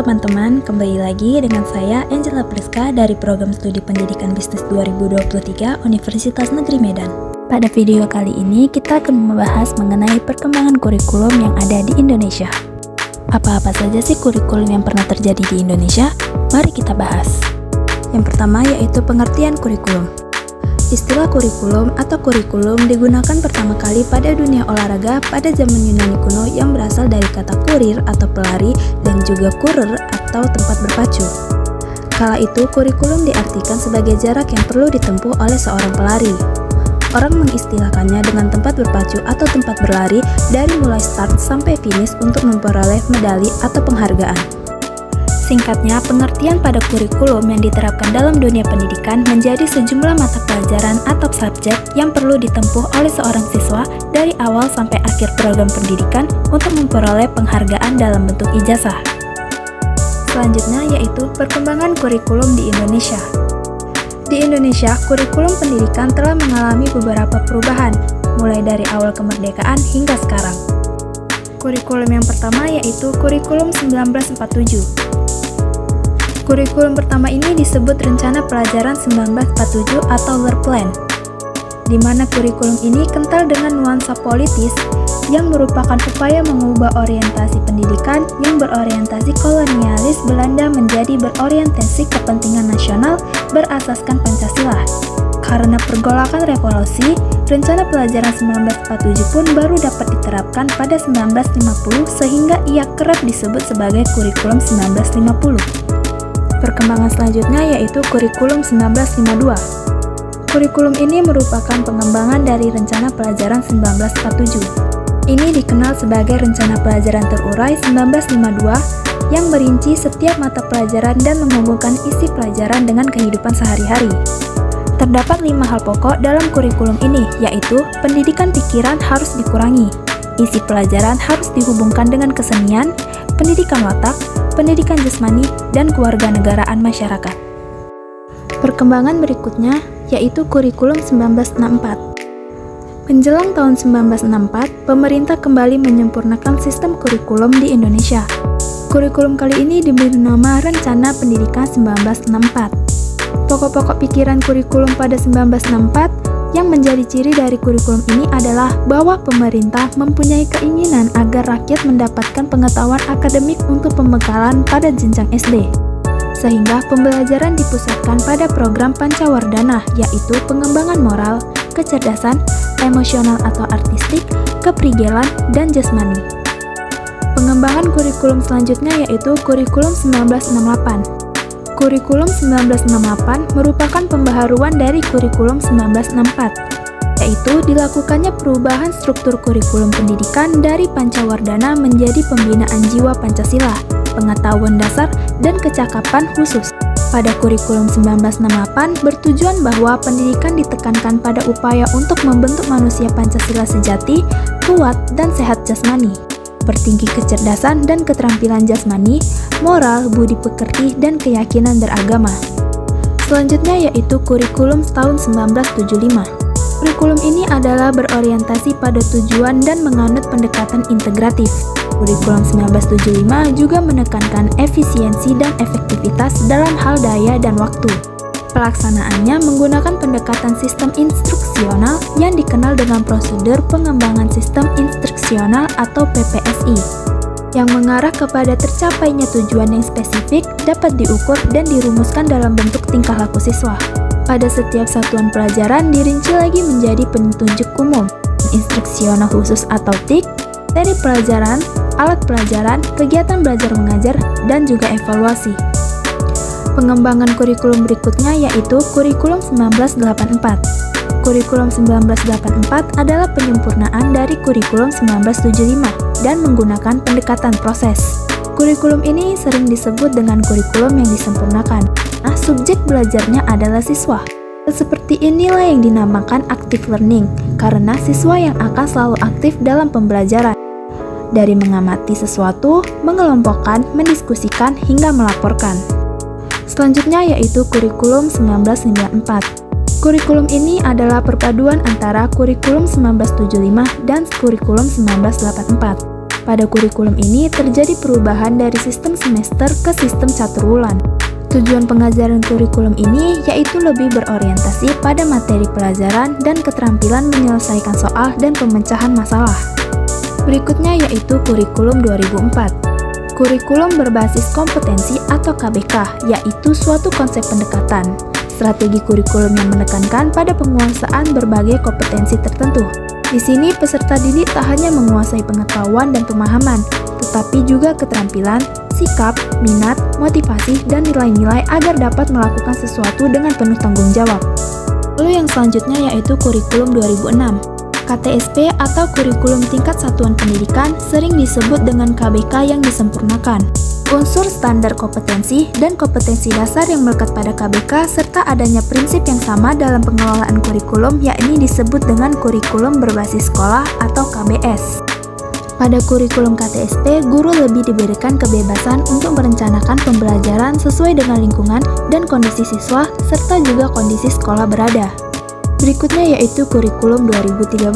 teman-teman, kembali lagi dengan saya Angela Priska dari Program Studi Pendidikan Bisnis 2023 Universitas Negeri Medan. Pada video kali ini kita akan membahas mengenai perkembangan kurikulum yang ada di Indonesia. Apa-apa saja sih kurikulum yang pernah terjadi di Indonesia? Mari kita bahas. Yang pertama yaitu pengertian kurikulum. Istilah kurikulum atau kurikulum digunakan pertama kali pada dunia olahraga pada zaman Yunani kuno yang berasal dari kata kurir atau pelari dan juga kurer atau tempat berpacu. Kala itu kurikulum diartikan sebagai jarak yang perlu ditempuh oleh seorang pelari. Orang mengistilahkannya dengan tempat berpacu atau tempat berlari dari mulai start sampai finish untuk memperoleh medali atau penghargaan. Singkatnya, pengertian pada kurikulum yang diterapkan dalam dunia pendidikan menjadi sejumlah mata pelajaran atau subjek yang perlu ditempuh oleh seorang siswa dari awal sampai akhir program pendidikan untuk memperoleh penghargaan dalam bentuk ijazah. Selanjutnya yaitu perkembangan kurikulum di Indonesia. Di Indonesia, kurikulum pendidikan telah mengalami beberapa perubahan, mulai dari awal kemerdekaan hingga sekarang. Kurikulum yang pertama yaitu kurikulum 1947. Kurikulum pertama ini disebut Rencana Pelajaran 1947 atau LERPLAN, di mana kurikulum ini kental dengan nuansa politis yang merupakan upaya mengubah orientasi pendidikan yang berorientasi kolonialis Belanda menjadi berorientasi kepentingan nasional berasaskan Pancasila. Karena pergolakan revolusi, Rencana Pelajaran 1947 pun baru dapat diterapkan pada 1950 sehingga ia kerap disebut sebagai kurikulum 1950. Perkembangan selanjutnya yaitu kurikulum 1952. Kurikulum ini merupakan pengembangan dari Rencana Pelajaran 1947. Ini dikenal sebagai Rencana Pelajaran Terurai 1952 yang merinci setiap mata pelajaran dan menghubungkan isi pelajaran dengan kehidupan sehari-hari. Terdapat 5 hal pokok dalam kurikulum ini, yaitu pendidikan pikiran harus dikurangi, isi pelajaran harus dihubungkan dengan kesenian, pendidikan watak, pendidikan jasmani, dan kewarganegaraan masyarakat. Perkembangan berikutnya yaitu kurikulum 1964. Menjelang tahun 1964, pemerintah kembali menyempurnakan sistem kurikulum di Indonesia. Kurikulum kali ini diberi nama Rencana Pendidikan 1964. Pokok-pokok pikiran kurikulum pada 1964 yang menjadi ciri dari kurikulum ini adalah bahwa pemerintah mempunyai keinginan agar rakyat mendapatkan pengetahuan akademik untuk pembekalan pada jenjang SD. Sehingga pembelajaran dipusatkan pada program Pancawardhana, yaitu pengembangan moral, kecerdasan, emosional atau artistik, keprigelan, dan jasmani. Pengembangan kurikulum selanjutnya yaitu kurikulum 1968. Kurikulum 1968 merupakan pembaharuan dari kurikulum 1964, yaitu dilakukannya perubahan struktur kurikulum pendidikan dari Pancawardhana menjadi pembinaan jiwa Pancasila, pengetahuan dasar, dan kecakapan khusus. Pada kurikulum 1968 bertujuan bahwa pendidikan ditekankan pada upaya untuk membentuk manusia Pancasila sejati, kuat, dan sehat jasmani, bertinggi kecerdasan dan keterampilan jasmani, moral, budi pekerti, dan keyakinan beragama. Selanjutnya yaitu kurikulum tahun 1975. Kurikulum ini adalah berorientasi pada tujuan dan menganut pendekatan integratif. Kurikulum 1975 juga menekankan efisiensi dan efektivitas dalam hal daya dan waktu. Pelaksanaannya menggunakan pendekatan sistem instruksional yang dikenal dengan prosedur pengembangan sistem instruksional atau PPSI, yang mengarah kepada tercapainya tujuan yang spesifik dapat diukur dan dirumuskan dalam bentuk tingkah laku siswa. Pada setiap satuan pelajaran dirinci lagi menjadi petunjuk umum, instruksional khusus atau TIK, seri pelajaran, alat pelajaran, kegiatan belajar mengajar, dan juga evaluasi. Pengembangan kurikulum berikutnya yaitu kurikulum 1984. Kurikulum 1984 adalah penyempurnaan dari kurikulum 1975 dan menggunakan pendekatan proses. Kurikulum ini sering disebut dengan kurikulum yang disempurnakan. Nah, subjek belajarnya adalah siswa. Seperti inilah yang dinamakan active learning, karena siswa yang akan selalu aktif dalam pembelajaran. Dari mengamati sesuatu, mengelompokkan, mendiskusikan, hingga melaporkan. Selanjutnya yaitu kurikulum 1994. Kurikulum ini adalah perpaduan antara kurikulum 1975 dan kurikulum 1984. Pada kurikulum ini terjadi perubahan dari sistem semester ke sistem caturwulan. Tujuan pengajaran kurikulum ini yaitu lebih berorientasi pada materi pelajaran dan keterampilan menyelesaikan soal dan pemecahan masalah. Berikutnya yaitu kurikulum 2004. Kurikulum berbasis kompetensi atau KBK, yaitu suatu konsep pendekatan, strategi kurikulum yang menekankan pada penguasaan berbagai kompetensi tertentu. Di sini peserta didik tak hanya menguasai pengetahuan dan pemahaman, tetapi juga keterampilan, sikap, minat, motivasi, dan nilai-nilai agar dapat melakukan sesuatu dengan penuh tanggung jawab. Lalu yang selanjutnya yaitu kurikulum 2006. KTSP atau kurikulum tingkat satuan pendidikan sering disebut dengan KBK yang disempurnakan. Unsur standar kompetensi dan kompetensi dasar yang melekat pada KBK serta adanya prinsip yang sama dalam pengelolaan kurikulum yakni disebut dengan kurikulum berbasis sekolah atau KBS. Pada kurikulum KTSP, guru lebih diberikan kebebasan untuk merencanakan pembelajaran sesuai dengan lingkungan dan kondisi siswa serta juga kondisi sekolah berada. Berikutnya yaitu kurikulum 2013.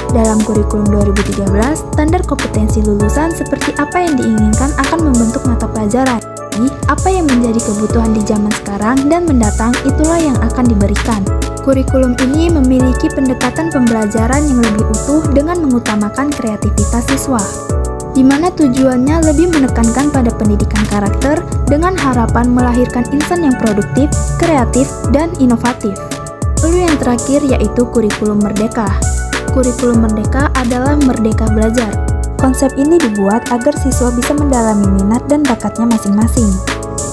Dalam kurikulum 2013, standar kompetensi lulusan seperti apa yang diinginkan akan membentuk mata pelajaran. Jadi, apa yang menjadi kebutuhan di zaman sekarang dan mendatang itulah yang akan diberikan. Kurikulum ini memiliki pendekatan pembelajaran yang lebih utuh dengan mengutamakan kreativitas siswa, di mana tujuannya lebih menekankan pada pendidikan karakter dengan harapan melahirkan insan yang produktif, kreatif, dan inovatif. Lalu yang terakhir yaitu kurikulum merdeka. Kurikulum merdeka adalah merdeka belajar. Konsep ini dibuat agar siswa bisa mendalami minat dan bakatnya masing-masing.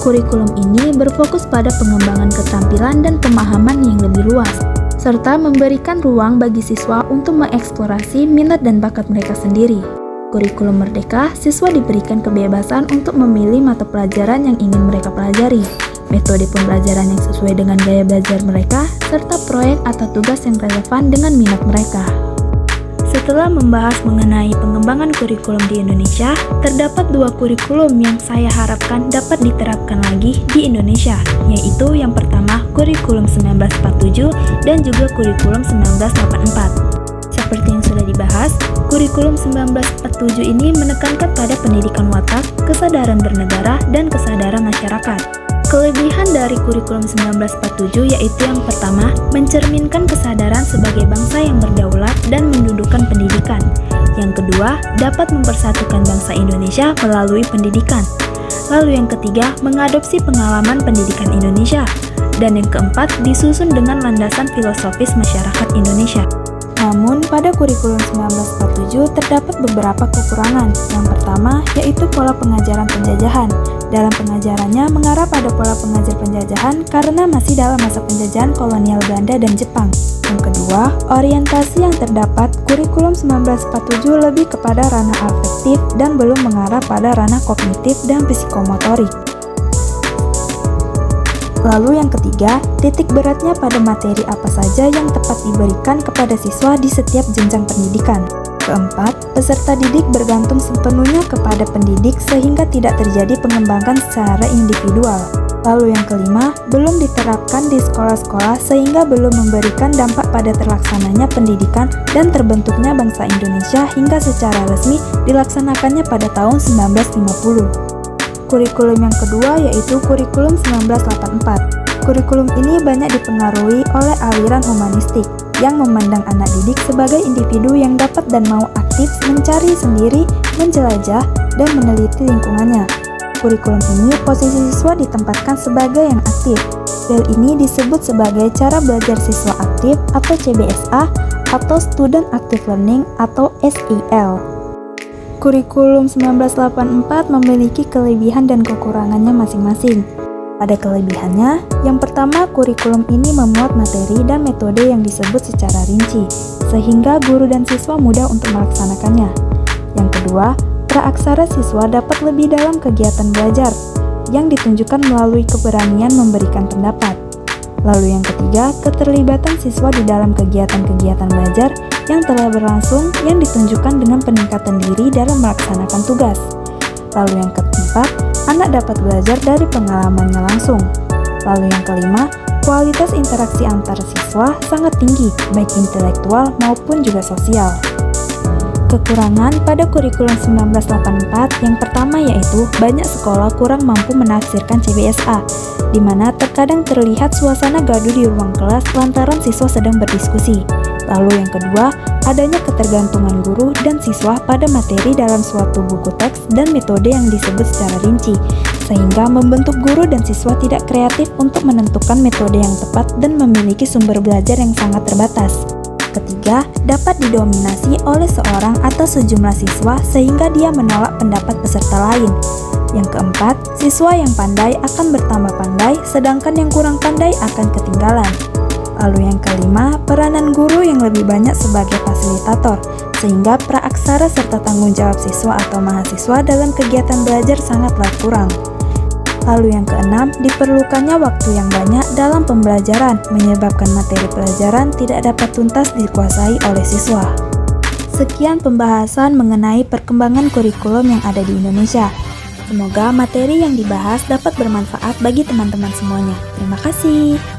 Kurikulum ini berfokus pada pengembangan keterampilan dan pemahaman yang lebih luas, serta memberikan ruang bagi siswa untuk mengeksplorasi minat dan bakat mereka sendiri. Kurikulum merdeka, siswa diberikan kebebasan untuk memilih mata pelajaran yang ingin mereka pelajari, metode pembelajaran yang sesuai dengan gaya belajar mereka, serta proyek atau tugas yang relevan dengan minat mereka. Setelah membahas mengenai pengembangan kurikulum di Indonesia, terdapat dua kurikulum yang saya harapkan dapat diterapkan lagi di Indonesia, yaitu yang pertama kurikulum 1947 dan juga kurikulum 1984. Seperti yang sudah dibahas, kurikulum 1947 ini menekankan pada pendidikan watak, kesadaran bernegara, dan kesadaran masyarakat. Kelebihan dari kurikulum 1947 yaitu yang pertama, mencerminkan kesadaran sebagai bangsa yang berdaulat dan mendudukkan pendidikan. Yang kedua, dapat mempersatukan bangsa Indonesia melalui pendidikan. Lalu yang ketiga, mengadopsi pengalaman pendidikan Indonesia. Dan yang keempat, disusun dengan landasan filosofis masyarakat Indonesia. Namun, pada kurikulum 1947 terdapat beberapa kekurangan. Yang pertama, yaitu pola pengajaran penjajahan. Dalam pengajarannya mengarah pada pola pengajar penjajahan karena masih dalam masa penjajahan kolonial Belanda dan Jepang. Yang kedua, orientasi yang terdapat kurikulum 1947 lebih kepada ranah afektif dan belum mengarah pada ranah kognitif dan psikomotorik. Lalu yang ketiga, titik beratnya pada materi apa saja yang tepat diberikan kepada siswa di setiap jenjang pendidikan. Keempat, peserta didik bergantung sepenuhnya kepada pendidik sehingga tidak terjadi pengembangan secara individual. Lalu yang kelima, belum diterapkan di sekolah-sekolah sehingga belum memberikan dampak pada terlaksananya pendidikan dan terbentuknya bangsa Indonesia hingga secara resmi dilaksanakannya pada tahun 1950. Kurikulum yang kedua yaitu kurikulum 1984. Kurikulum ini banyak dipengaruhi oleh aliran humanistik yang memandang anak didik sebagai individu yang dapat dan mau aktif mencari sendiri, menjelajah, dan meneliti lingkungannya. Kurikulum ini posisi siswa ditempatkan sebagai yang aktif. Hal ini disebut sebagai cara belajar siswa aktif atau CBSA atau Student Active Learning atau SAL. Kurikulum 1984 memiliki kelebihan dan kekurangannya masing-masing. Pada kelebihannya, yang pertama kurikulum ini memuat materi dan metode yang disebut secara rinci, sehingga guru dan siswa mudah untuk melaksanakannya. Yang kedua, praaksara siswa dapat lebih dalam kegiatan belajar, yang ditunjukkan melalui keberanian memberikan pendapat. Lalu yang ketiga, keterlibatan siswa di dalam kegiatan-kegiatan belajar yang telah berlangsung yang ditunjukkan dengan peningkatan diri dalam melaksanakan tugas. Lalu yang keempat, anak dapat belajar dari pengalamannya langsung. Lalu yang kelima, kualitas interaksi antar siswa sangat tinggi, baik intelektual maupun juga sosial. kekurangan pada kurikulum 1984 yang pertama yaitu banyak sekolah kurang mampu menafsirkan CBSA, di mana terkadang terlihat suasana gaduh di ruang kelas lantaran siswa sedang berdiskusi. Lalu yang kedua, adanya ketergantungan guru dan siswa pada materi dalam suatu buku teks dan metode yang disebut secara rinci, sehingga membentuk guru dan siswa tidak kreatif untuk menentukan metode yang tepat dan memiliki sumber belajar yang sangat terbatas. Ketiga, dapat didominasi oleh seorang atau sejumlah siswa sehingga dia menolak pendapat peserta lain. Yang keempat, siswa yang pandai akan bertambah pandai, sedangkan yang kurang pandai akan ketinggalan. Lalu yang kelima, peranan guru yang lebih banyak sebagai fasilitator, sehingga praaksara serta tanggung jawab siswa atau mahasiswa dalam kegiatan belajar sangatlah kurang. Lalu yang keenam, diperlukannya waktu yang banyak dalam pembelajaran, menyebabkan materi pelajaran tidak dapat tuntas dikuasai oleh siswa. Sekian pembahasan mengenai perkembangan kurikulum yang ada di Indonesia. Semoga materi yang dibahas dapat bermanfaat bagi teman-teman semuanya. Terima kasih.